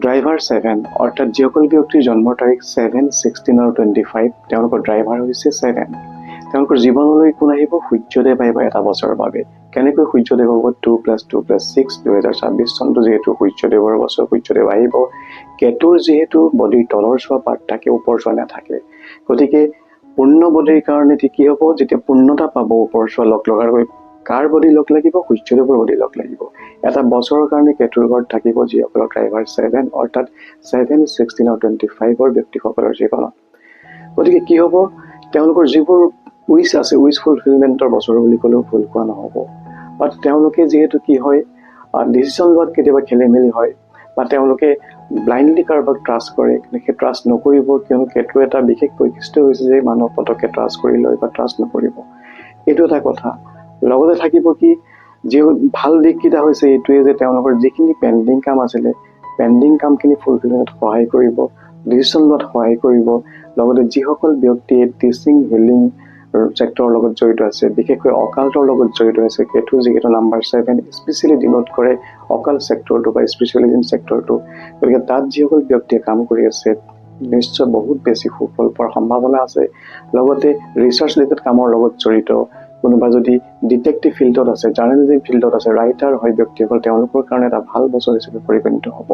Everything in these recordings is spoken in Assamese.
ড্ৰাইভাৰ 7 অৰ্থাৎ যিসকল ব্যক্তিৰ জন্মৰ তাৰিখ 7, 16 আৰু 25 তেওঁলোকৰ ড্ৰাইভাৰ হৈছে 7। তেওঁলোকৰ জীৱনলৈ কোন আহিব? সূৰ্যদেৱ আহিব এটা বছৰৰ বাবে। কেনেকৈ সূৰ্যদেৱ হ'ব? 2+2+6 2026 চনটো যিহেতু সূৰ্যদেৱৰ বছৰ, সূৰ্যদেৱ আহিব। কেতুৰ যিহেতু বডিৰ তলৰ চোৱা পাৰ্ট থাকে, ওপৰ চোৱা নাথাকে, গতিকে পূৰ্ণ বডিৰ কাৰণে কি হ'ব? যেতিয়া পূৰ্ণতা পাব ওপৰ চোৱা লগ লগাকৈ কাৰ বডি লগ লাগিব? সূৰ্যদেৱৰ বডি লগ লাগিব। এটা বছৰৰ কাৰণে কেতুৰ ঘৰত থাকিব যিসকলৰ ড্ৰাইভাৰ 7 অৰ্থাৎ 7, 16 আৰু 25ৰ ব্যক্তিসকলৰ জীৱনত। গতিকে কি হ'ব? তেওঁলোকৰ যিবোৰ উইচ আছে, উইচ ফুলফিলমেণ্টৰ বছৰ বুলি ক'লেও ভুল কোৱা নহ'ব। বাট তেওঁলোকে যিহেতু কি হয়, ডিচিশ্যন লোৱাত কেতিয়াবা খেলি মেলি হয়, বা তেওঁলোকে ব্লাইণ্ডলি কাৰোবাক ট্ৰাষ্ট কৰে, কিন্তু সেই ট্ৰাষ্ট নকৰিব, কিয়নো কেতুৰ এটা বিশেষ বৈশিষ্ট্য হৈছে যে মানুহক পটককৈ ট্ৰাষ্ট কৰি লয় বা ট্ৰাষ্ট নকৰিব। এইটো এটা কথা। লগতে থাকিব কি, যি ভাল দিশকেইটা হৈছে এইটোৱে যে তেওঁলোকৰ যিখিনি পেণ্ডিং কাম আছিলে, পেণ্ডিং কামখিনি ফুলফিলমেণ্টত সহায় কৰিব, ডিচিশ্যন লোৱাত সহায় কৰিব। লগতে যিসকল ব্যক্তিয়ে টিচিং, হিলিং ছেক্টৰৰ লগত জড়িত আছে, বিশেষকৈ অকাল্টৰ লগত জড়িত আছে, কেতু যিহেতু নাম্বাৰ 7 স্পেচিয়েলি ডিনোট কৰে অকাল্ট ছেক্টৰটো বা স্পেচিয়েলিজিম ছেক্টৰটো। গতিকে তাত যিসকল ব্যক্তিয়ে কাম কৰি আছে নিশ্চয় বহুত বেছি সুফল পোৱাৰ সম্ভাৱনা আছে। লগতে ৰিচাৰ্চ ৰিলেটেড কামৰ লগত জড়িত, কোনোবা যদি ডিটেক্টিভ ফিল্ডত আছে, জাৰ্নেলিজিম ফিল্ডত আছে, ৰাইটাৰ হয় ব্যক্তিসকল, তেওঁলোকৰ কাৰণে এটা ভাল বছৰ হিচাপে পৰিগণিত হ'ব।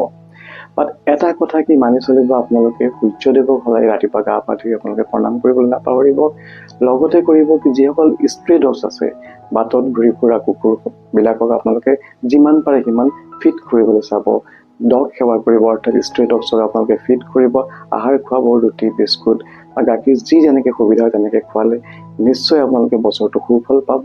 বাট এটা কথা কি মানি চলিব, আপোনালোকে সূৰ্যদেৱক সদায় ৰাতিপুৱা গা পা ধুই আপোনালোকে প্ৰণাম কৰিবলৈ নাপাহৰিব। লগতে কৰিব কি, যিসকল ষ্ট্ৰে ডগছ আছে, বাটত ঘূৰি ফুৰা কুকুৰবিলাকক আপোনালোকে যিমান পাৰে সিমান ফিট কৰিবলৈ চাব। ডগ সেৱা কৰিব, অৰ্থাৎ ষ্ট্ৰে ডগছক আপোনালোকে ফিট কৰিব, আহাৰ খুৱাব, ৰুটি, বিস্কুট বা গাখীৰ যি যেনেকৈ সুবিধা হয় তেনেকৈ খোৱালে নিশ্চয় আপোনালোকে বছৰটো সুফল পাব।